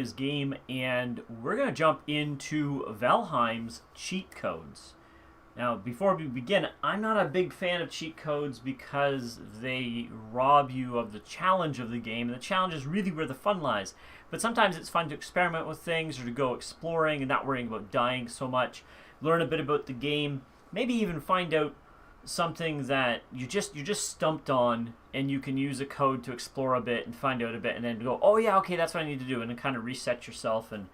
this game, and we're going to jump into Valheim's cheat codes. Now, before we begin, I'm not a big fan of cheat codes because they rob you of the challenge of the game, and the challenge is really where the fun lies. But sometimes it's fun to experiment with things or to go exploring and not worrying about dying so much, learn a bit about the game, maybe even find out something that you're just stumped on, and you can use a code to explore a bit and find out a bit, and then go, oh yeah, okay, that's what I need to do, and then kind of reset yourself and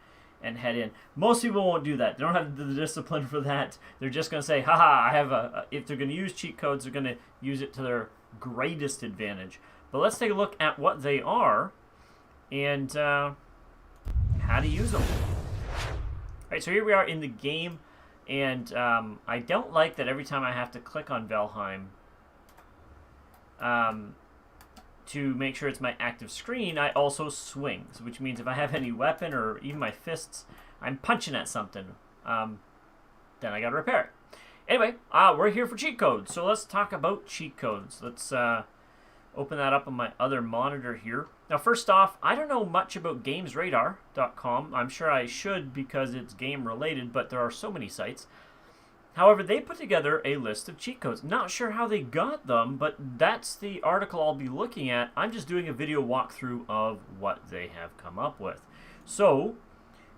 head in. Most people won't do that. They don't have the discipline for that. They're just going to say, haha, I have if they're going to use cheat codes, they're going to use it to their greatest advantage. But let's take a look at what they are and how to use them. All right, so here we are in the game, and I don't like that every time I have to click on Valheim to make sure it's my active screen, I also swing, which means if I have any weapon or even my fists, I'm punching at something, then I gotta repair it. Anyway, we're here for cheat codes, so let's talk about cheat codes. Let's open that up on my other monitor here. Now, first off, I don't know much about GamesRadar.com. I'm sure I should because it's game related, but there are so many sites. However, they put together a list of cheat codes. Not sure how they got them, but that's the article I'll be looking at. I'm just doing a video walkthrough of what they have come up with. So,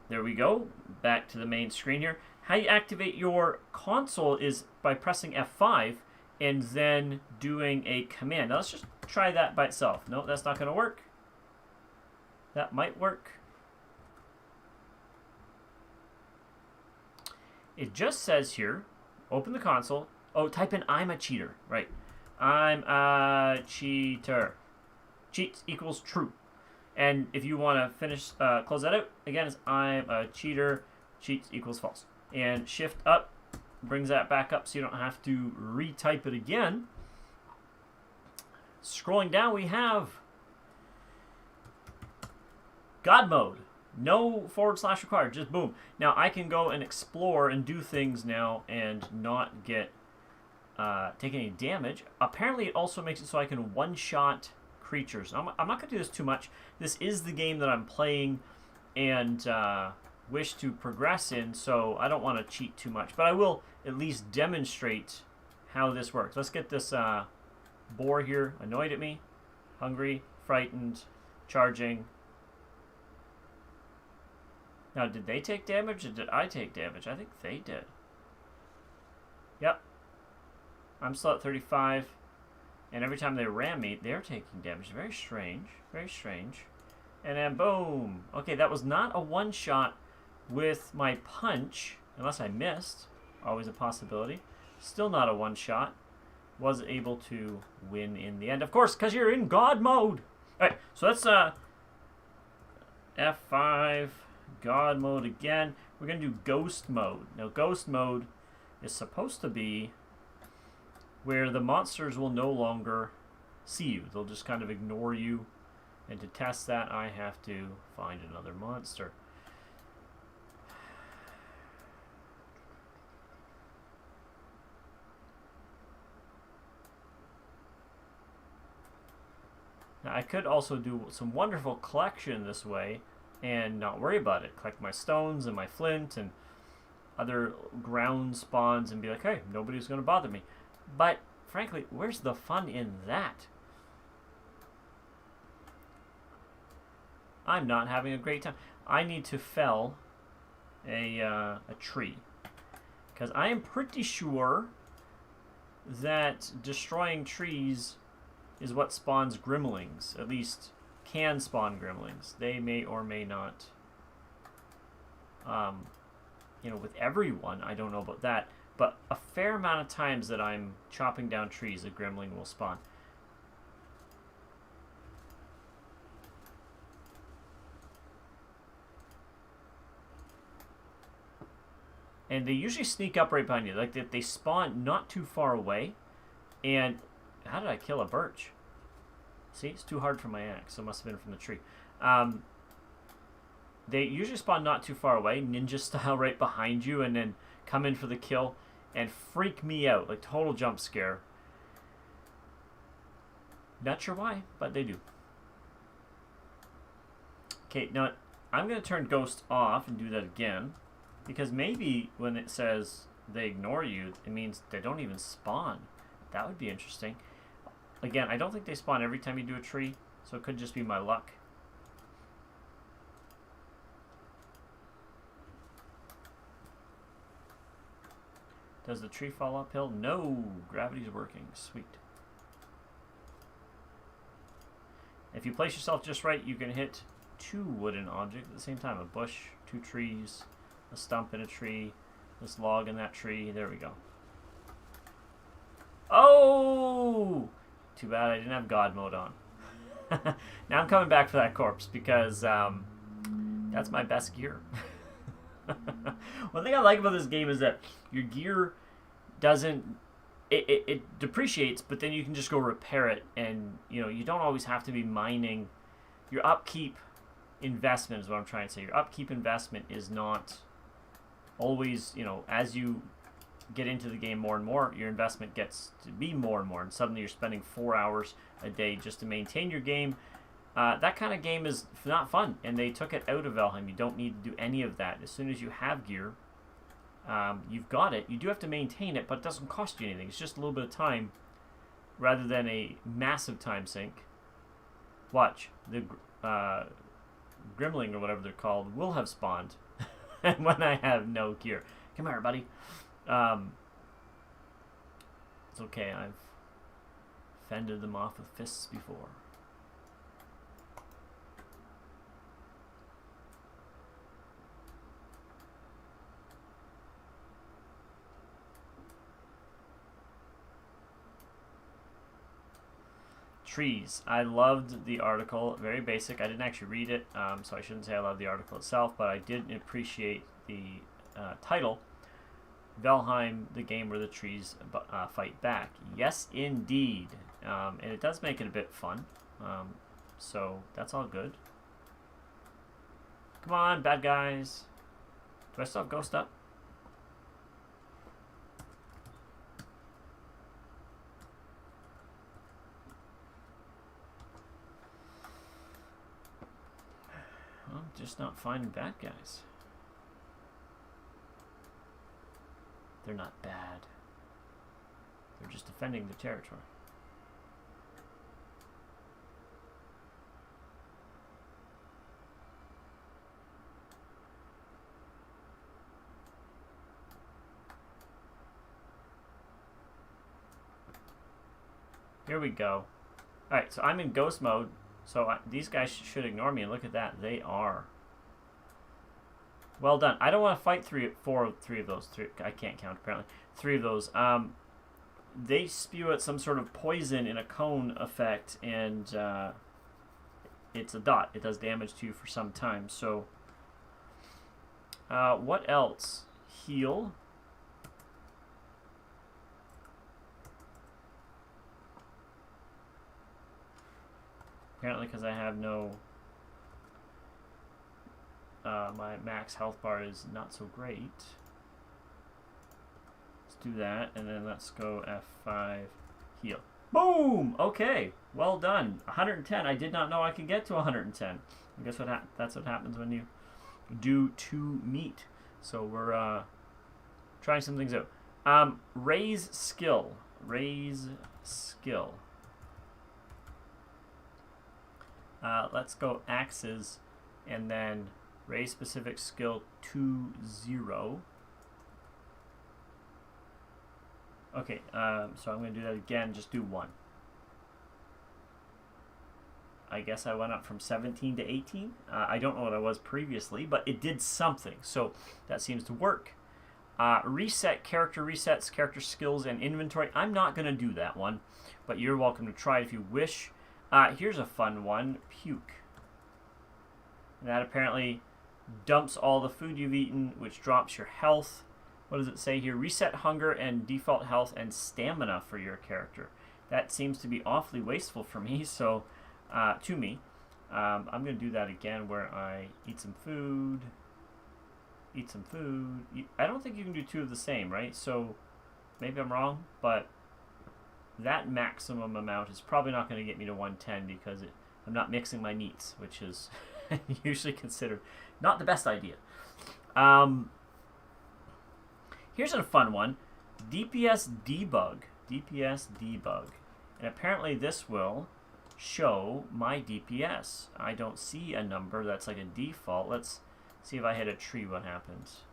there we go. Back to the main screen here. How you activate your console is by pressing F5 and then doing a command. Now, let's just try that by itself. No, that's not going to work. That might work. It just says here, open the console. Oh, type in I'm a cheater. Right. I'm a cheater. Cheats equals true. And if you want to finish, close that out, again, it's I'm a cheater. Cheats equals false. And shift up brings that back up so you don't have to retype it again. Scrolling down, we have God mode. No / required, just boom. Now I can go and explore and do things now and not get take any damage. Apparently it also makes it so I can one-shot creatures. I'm not going to do this too much. This is the game that I'm playing and wish to progress in, so I don't want to cheat too much. But I will at least demonstrate how this works. Let's get this boar here annoyed at me. Hungry, frightened, charging. Now, did they take damage or did I take damage? I think they did. Yep. I'm still at 35. And every time they ram me, they're taking damage. Very strange. Very strange. And then boom. Okay, that was not a one-shot with my punch. Unless I missed. Always a possibility. Still not a one-shot. Was able to win in the end. Of course, because you're in God mode. Alright, so let's F5... God mode again. We're going to do ghost mode. Now, ghost mode is supposed to be where the monsters will no longer see you. They'll just kind of ignore you. And to test that, I have to find another monster. Now, I could also do some wonderful collection this way and not worry about it. Collect my stones and my flint and other ground spawns and be like, hey, nobody's going to bother me. But, frankly, where's the fun in that? I'm not having a great time. I need to fell a tree. Because I am pretty sure that destroying trees is what spawns gremlins. At least can spawn gremlins. They may or may not. With everyone, I don't know about that. But a fair amount of times that I'm chopping down trees, a gremlin will spawn. And they usually sneak up right behind you. Like they spawn not too far away. And how did I kill a birch? See, it's too hard for my axe, so it must have been from the tree. They usually spawn not too far away, ninja style right behind you, and then come in for the kill and freak me out, like total jump scare. Not sure why, but they do. Okay, now I'm going to turn Ghost off and do that again. Because maybe when it says they ignore you, it means they don't even spawn. That would be interesting. Again, I don't think they spawn every time you do a tree, so it could just be my luck. Does the tree fall uphill? No! Gravity's working. Sweet. If you place yourself just right, you can hit 2 wooden objects at the same time. A bush, 2 trees, a stump in a tree, this log in that tree. There we go. Oh! Too bad I didn't have God mode on. Now I'm coming back for that corpse because that's my best gear. One thing I like about this game is that your gear doesn't... It depreciates, but then you can just go repair it, and you don't always have to be mining. Your upkeep investment is what I'm trying to say. Your upkeep investment is not always, as you get into the game more and more, your investment gets to be more and more, and suddenly you're spending 4 hours a day just to maintain your game. That kind of game is not fun, and they took it out of Valheim. You don't need to do any of that. As soon as you have gear, you've got it. You do have to maintain it, but it doesn't cost you anything. It's just a little bit of time rather than a massive time sink. Watch. The Grimling, or whatever they're called, will have spawned when I have no gear. Come here, buddy. It's okay. I've fended them off with fists before. Trees. I loved the article. Very basic. I didn't actually read it, so I shouldn't say I love the article itself, but I did appreciate the title. Valheim, the game where the trees fight back. Yes, indeed. And it does make it a bit fun. So that's all good. Come on, bad guys. Do I still have Ghost up? Well, just not finding bad guys. They're not bad. They're just defending the territory. Here we go. Alright, so I'm in ghost mode. So these guys should ignore me, and look at that. They are. Well done. I don't want to fight three of those. I can't count, apparently. 3 of those. They spew out some sort of poison in a cone effect, and it's a dot. It does damage to you for some time. So, what else? Heal. Apparently, because I have no... my max health bar is not so great. Let's do that, and then let's go F5, heal. Boom! Okay, well done. 110. I did not know I could get to 110. I guess that's what happens when you do 2 meat. So we're trying some things out. Raise skill. Raise skill. Let's go axes, and then raise specific skill to 0. Okay, so I'm going to do that again. Just do 1. I guess I went up from 17 to 18. I don't know what I was previously, but it did something. So that seems to work. Reset character resets, character skills, and inventory. I'm not going to do that one, but you're welcome to try it if you wish. Here's a fun one. Puke. And that apparently dumps all the food you've eaten, which drops your health. What does it say here? Reset hunger and default health and stamina for your character. That seems to be awfully wasteful for me, so to me. I'm going to do that again where I eat some food. Eat some food. I don't think you can do 2 of the same, right? So maybe I'm wrong, but that maximum amount is probably not going to get me to 110 because I'm not mixing my meats, which is usually considered not the best idea. Here's a fun one. DPS debug. DPS debug. And apparently this will show my DPS. I don't see a number that's like a default. Let's see if I hit a tree what happens.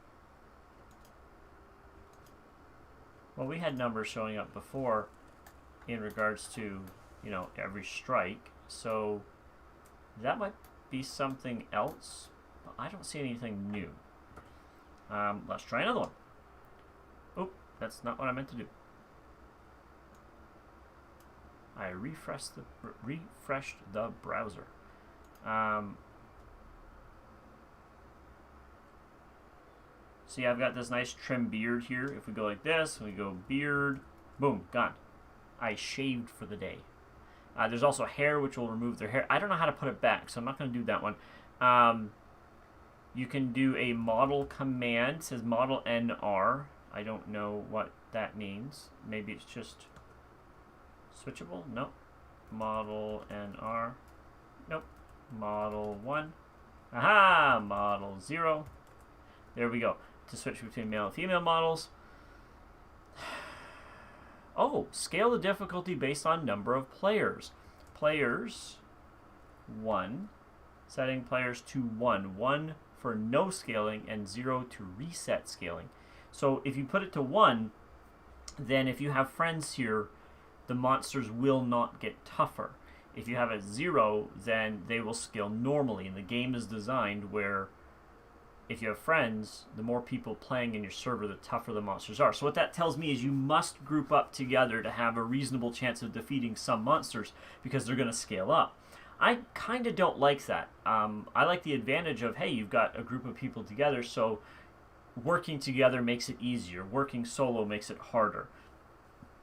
Well, we had numbers showing up before in regards to, you know, every strike. So that might be something else. But I don't see anything new. Let's try another one. Oop, that's not what I meant to do. I refreshed the browser. See, I've got this nice trim beard here. If we go like this, we go beard, boom, gone. I shaved for the day. There's also hair, which will remove their hair. I don't know how to put it back, so I'm not going to do that one. You can do a model command. It says model NR. I don't know what that means. Maybe it's just switchable? Nope. Model NR. Nope. Model 1. Aha! Model 0. There we go. To switch between male and female models. Oh, scale the difficulty based on number of players. Players 1. Setting players to 1. 1 for no scaling and 0 to reset scaling. So if you put it to 1, then if you have friends here, the monsters will not get tougher. If you have it 0, then they will scale normally. And the game is designed where if you have friends, the more people playing in your server, the tougher the monsters are. So what that tells me is you must group up together to have a reasonable chance of defeating some monsters because they're going to scale up. I kind of don't like that. I like the advantage of, hey, you've got a group of people together, so working together makes it easier. Working solo makes it harder.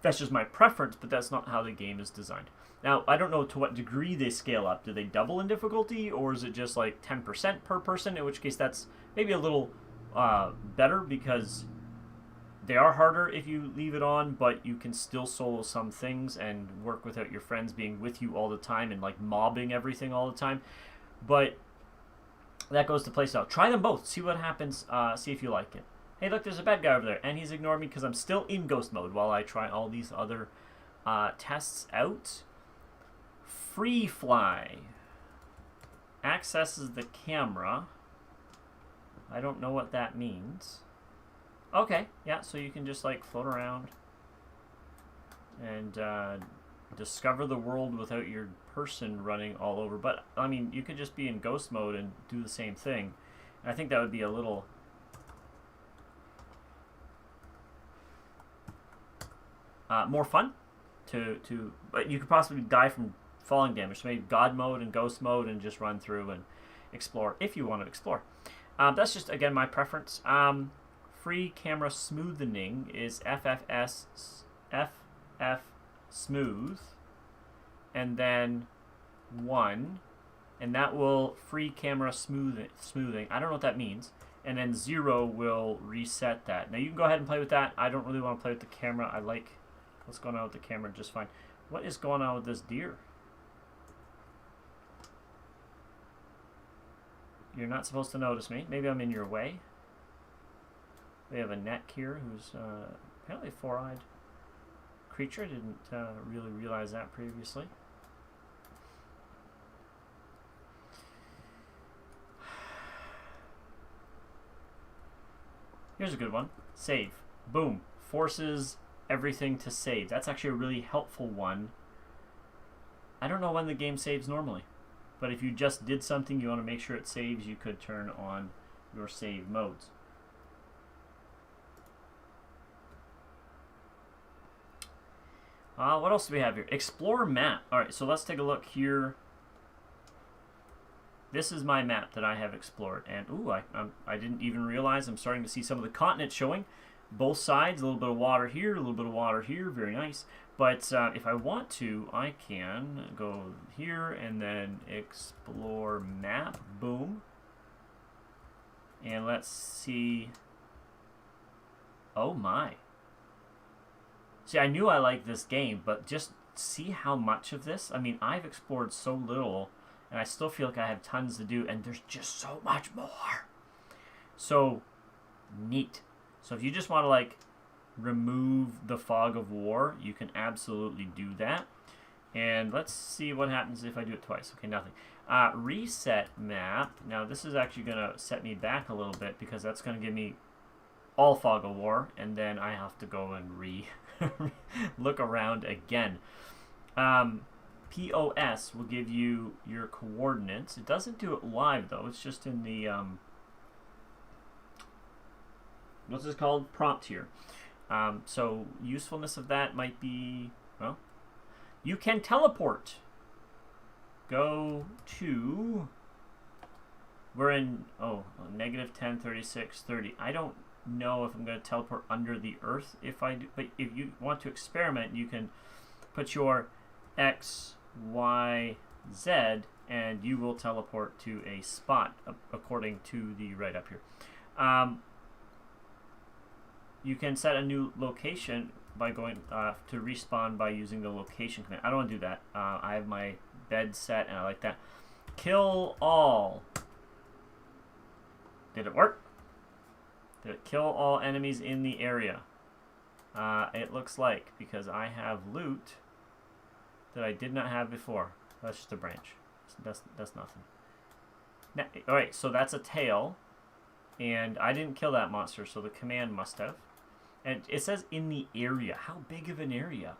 That's just my preference, but that's not how the game is designed. Now, I don't know to what degree they scale up. Do they double in difficulty, or is it just like 10% per person? In which case, that's maybe a little better because they are harder if you leave it on, but you can still solo some things and work without your friends being with you all the time and like mobbing everything all the time. But that goes to play style. Try them both. See what happens. See if you like it. Hey, look, there's a bad guy over there, and he's ignored me because I'm still in ghost mode while I try all these other tests out. Free fly accesses the camera. I don't know what that means. Okay, yeah, so you can just like float around and discover the world without your person running all over. But I mean, you could just be in ghost mode and do the same thing. I think that would be a little more fun but you could possibly die from falling damage. So maybe God mode and ghost mode and just run through and explore if you want to explore. That's just, again, my preference. Free camera smoothening is FF smooth and then 1, and that will free camera smoothing. I don't know what that means. And then 0 will reset that. Now you can go ahead and play with that. I don't really want to play with the camera. I like what's going on with the camera just fine. What is going on with this deer? You're not supposed to notice me. Maybe I'm in your way. We have a neck here who's apparently a 4-eyed creature. I didn't really realize that previously. Here's a good one. Save. Boom. Forces everything to save. That's actually a really helpful one. I don't know when the game saves normally, but if you just did something, you want to make sure it saves, you could turn on your save modes. What else do we have here? Explore map. Alright, so let's take a look here. This is my map that I have explored. And, ooh, I didn't even realize I'm starting to see some of the continents showing. Both sides, a little bit of water here, a little bit of water here. Very nice. But if I want to, I can go here and then explore map. Boom. And let's see. Oh, my. See, I knew I liked this game, but just see how much of this. I mean, I've explored so little, and I still feel like I have tons to do, and there's just so much more. So, neat. So if you just want to, like, remove the fog of war, you can absolutely do that. And let's see what happens if I do it twice. Okay, nothing. Reset map. Now, this is actually going to set me back a little bit because that's going to give me all fog of war, and then I have to go and look around again. POS will give you your coordinates. It doesn't do it live, though. It's just in the, what's this called? Prompt here. So usefulness of that might be, well, you can teleport. Go to, we're in, negative 10, 36, 30. I don't know if I'm going to teleport under the earth if I do, but if you want to experiment, you can put your X, Y, Z, and you will teleport to a spot according to the right up here. You can set a new location by going to respawn by using the location command. I don't want to do that. I have my bed set and I like that. Kill all. Did it work? Did it kill all enemies in the area? It looks like, because I have loot that I did not have before. That's just a branch. That's nothing. Now, all right, so that's a tail, and I didn't kill that monster, so the command must have. And it says in the area. How big of an area?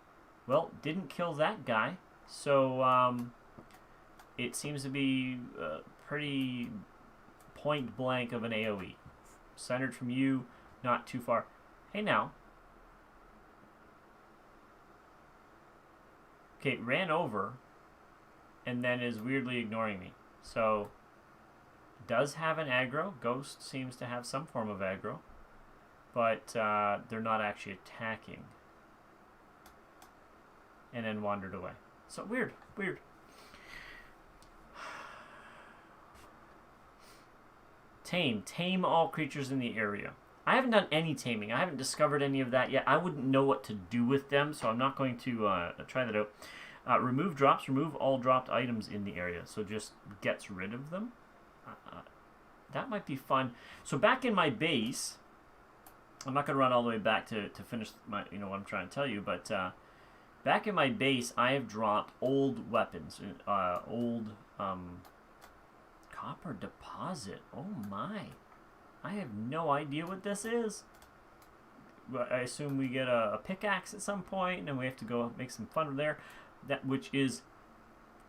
Well, didn't kill that guy, so it seems to be pretty point blank of an AoE. Centered from you, not too far. Hey now. Okay, ran over and then is weirdly ignoring me. So, does have an aggro. Ghost seems to have some form of aggro. But they're not actually attacking. And then wandered away. So, weird. Tame all creatures in the area. I haven't done any taming. I haven't discovered any of that yet. I wouldn't know what to do with them, so I'm not going to try that out. Remove drops. Remove all dropped items in the area. So just gets rid of them. That might be fun. So back in my base, I'm not going to run all the way back to finish my, what I'm trying to tell you, but back in my base, I have dropped old weapons, old copper deposit. Oh my. I have no idea what this is. I assume we get a pickaxe at some point, and then we have to go make some fun there. Which is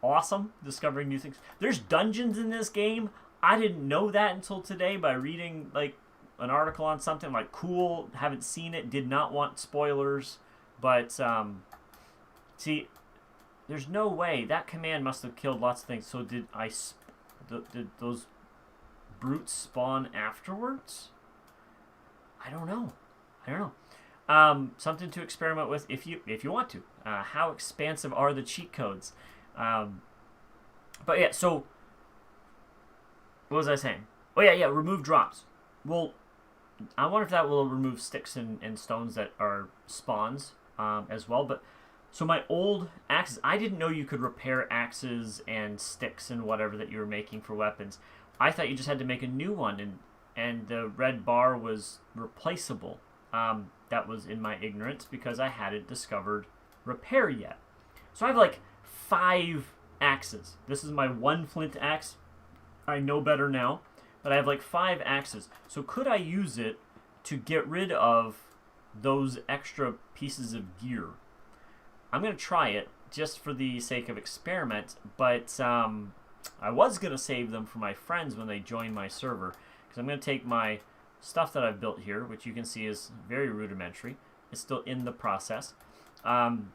awesome, discovering new things. There's dungeons in this game. I didn't know that until today by reading like an article on something. Like, cool, haven't seen it, did not want spoilers. But, see, there's no way. That command must have killed lots of things. So did those brutes spawn afterwards? I don't know. Something to experiment with if you want to. How expansive are the cheat codes? But yeah, so what was I saying? Oh yeah, remove drops. Well, I wonder if that will remove sticks and stones that are spawns as well. But so my old axes, I didn't know you could repair axes and sticks and whatever that you were making for weapons. I thought you just had to make a new one, and the red bar was replaceable. That was in my ignorance because I hadn't discovered repair yet. So I have like 5 axes. This is my 1 flint axe. I know better now, but I have like 5 axes. So could I use it to get rid of those extra pieces of gear? I'm going to try it just for the sake of experiment, but I was going to save them for my friends when they join my server, because I'm going to take my stuff that I've built here, which you can see is very rudimentary. It's still in the process. And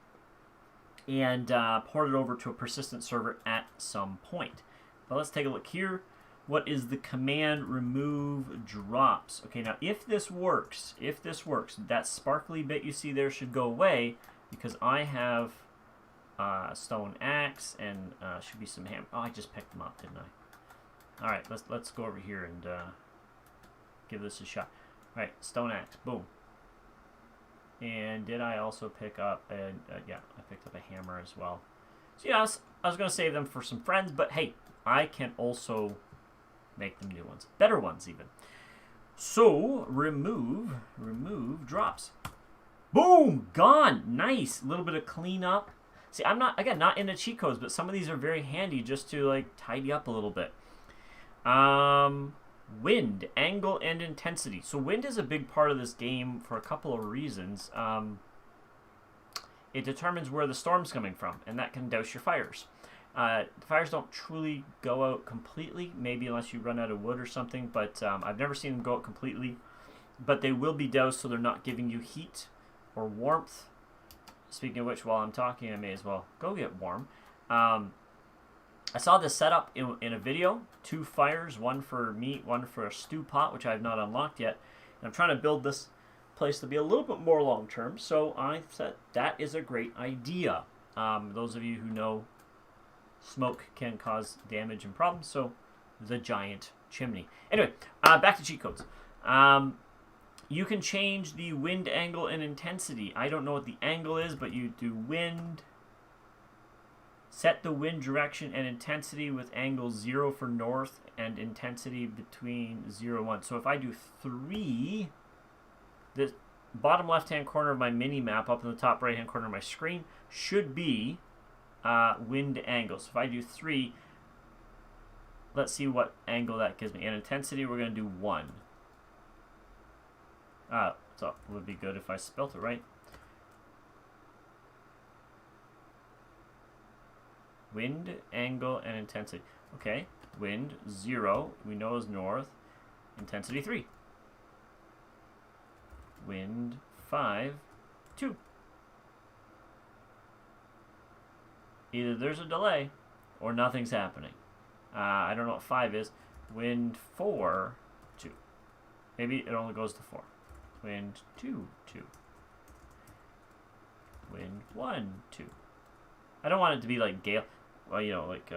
port it over to a persistent server at some point. But let's take a look here. What is the command remove drops? Okay, now if this works, that sparkly bit you see there should go away because I have a stone axe and should be some hammer. Oh, I just picked them up, didn't I? All right, let's go over here and give this a shot. All right, stone axe, boom. And did I also pick up yeah, I picked up a hammer as well. So yeah, I was going to save them for some friends, but hey, I can also make them new ones. Better ones, even. So, remove drops. Boom! Gone! Nice! A little bit of cleanup. See, I'm not into cheat codes, but some of these are very handy just to, like, tidy up a little bit. Wind, angle, and intensity. So wind is a big part of this game for a couple of reasons. It determines where the storm's coming from, and that can douse your fires. The fires don't truly go out completely, maybe unless you run out of wood or something, but I've never seen them go out completely. But they will be doused so they're not giving you heat or warmth. Speaking of which, while I'm talking, I may as well go get warm. I saw this setup in a video. 2 fires, one for meat, one for a stew pot, which I have not unlocked yet. And I'm trying to build this place to be a little bit more long-term, so I said that is a great idea. Those of you who know smoke can cause damage and problems, so the giant chimney. Anyway, back to cheat codes. You can change the wind angle and intensity. I don't know what the angle is, but you do wind. Set the wind direction and intensity with angle 0 for north and intensity between 0 and 1. So if I do 3, the bottom left-hand corner of my mini-map up in the top right-hand corner of my screen should be wind angle. So if I do 3, let's see what angle that gives me. And intensity, we're going to do 1. So it would be good if I spelt it right. Wind, angle, and intensity. Okay, wind 0, we know is north. Intensity 3. Wind 5, 2. Either there's a delay or nothing's happening. I don't know what 5 is. Wind 4, 2. Maybe it only goes to 4. Wind 2, 2. Wind 1, 2. I don't want it to be like gale. Well, you know, like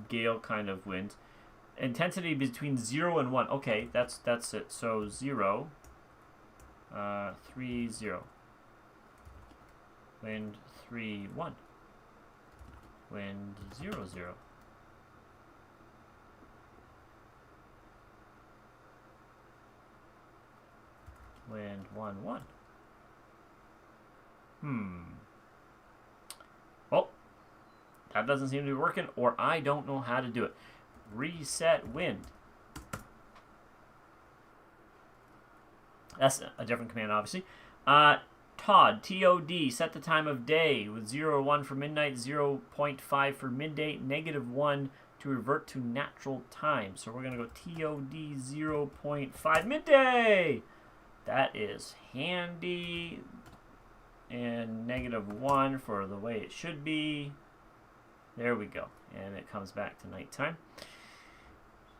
gale kind of winds. Intensity between 0 and 1. Okay, that's it. So 0, 3, 0. Wind 3, 1. Wind 0, 0. Wind 1, 1. Well, that doesn't seem to be working, or I don't know how to do it. Reset wind. That's a different command, obviously. TOD, T-O-D, set the time of day with 0 or 1 for midnight, 0.5 for midday, -1 to revert to natural time. So we're going to go TOD 0.5 midday. That is handy. And -1 for the way it should be. There we go. And it comes back to nighttime.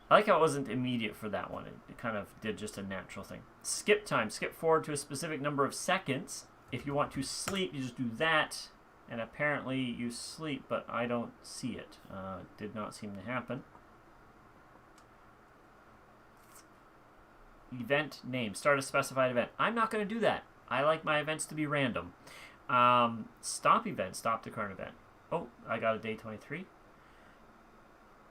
I like how it wasn't immediate for that one. It kind of did just a natural thing. Skip time. Skip forward to a specific number of seconds. If you want to sleep, you just do that. And apparently you sleep, but I don't see it. Did not seem to happen. Event name. Start a specified event. I'm not going to do that. I like my events to be random. Stop event. Stop the current event. Oh, I got a day 23.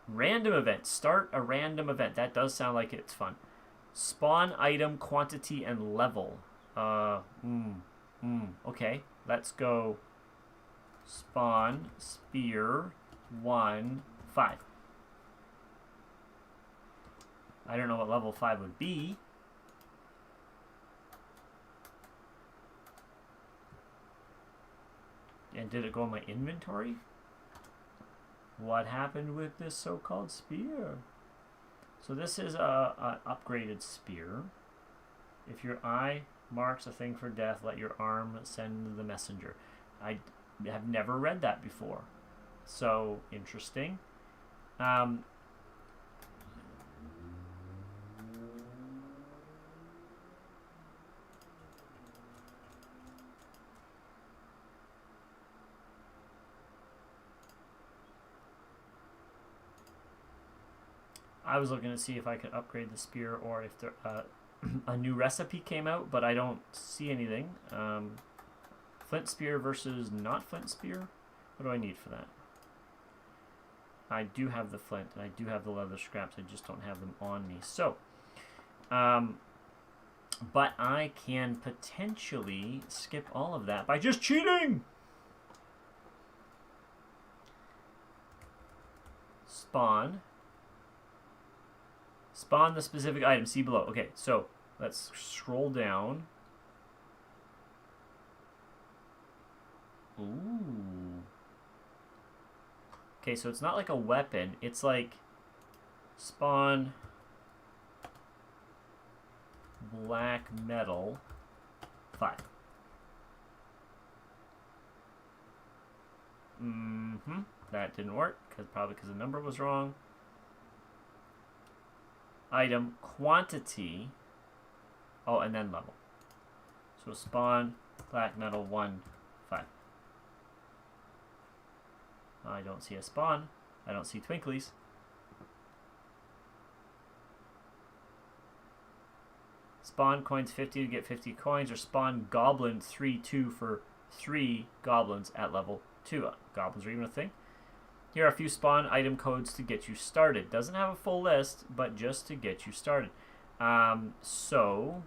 Random event. Start a random event. That does sound like it's fun. Spawn item, quantity, and level. Okay, let's go. Spawn, spear, 1, 5. I don't know what level 5 would be. And did it go in my inventory? What happened with this so-called spear? So this is a upgraded spear. If your eye marks a thing for death, let your arm send the messenger. I have never read that before. So interesting. I was looking to see if I could upgrade the spear or if there, a new recipe came out, but I don't see anything. Flint spear versus not flint spear? What do I need for that? I do have the flint, and I do have the leather scraps. I just don't have them on me. So, but I can potentially skip all of that by just cheating! Spawn. Spawn the specific item. See below. Okay, so let's scroll down. Ooh. Okay, so it's not like a weapon. It's like spawn black metal 5. That didn't work, probably because the number was wrong. Item quantity. Oh, and then level. So spawn black metal 1 5. I don't see a spawn. I don't see twinklies. Spawn coins 50 to get 50 coins, or spawn goblin 3-2 for 3 goblins at level 2. Goblins are even a thing. Here are a few spawn item codes to get you started. Doesn't have a full list, but just to get you started. So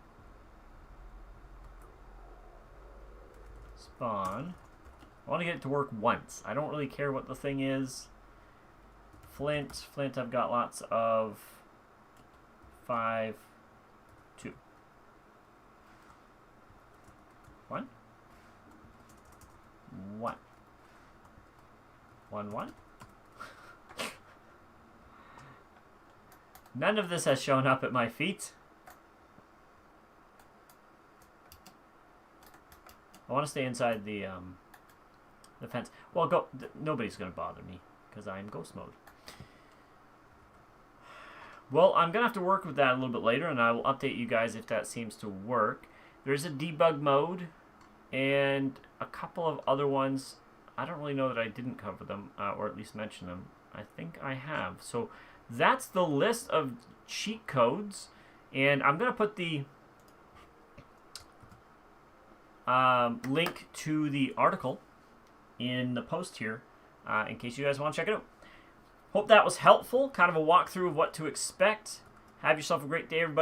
spawn. I want to get it to work once. I don't really care what the thing is. Flint I've got lots of. 5 2 1 1 1 1. None of this has shown up at my feet. I want to stay inside the fence. Well, nobody's going to bother me because I'm ghost mode. Well, I'm going to have to work with that a little bit later, and I will update you guys if that seems to work. There's a debug mode and a couple of other ones. I don't really know that I didn't cover them, or at least mention them. I think I have. So that's the list of cheat codes, and I'm going to put the link to the article in the post here in case you guys want to check it out. Hope that was helpful, kind of a walkthrough of what to expect. Have yourself a great day, everybody.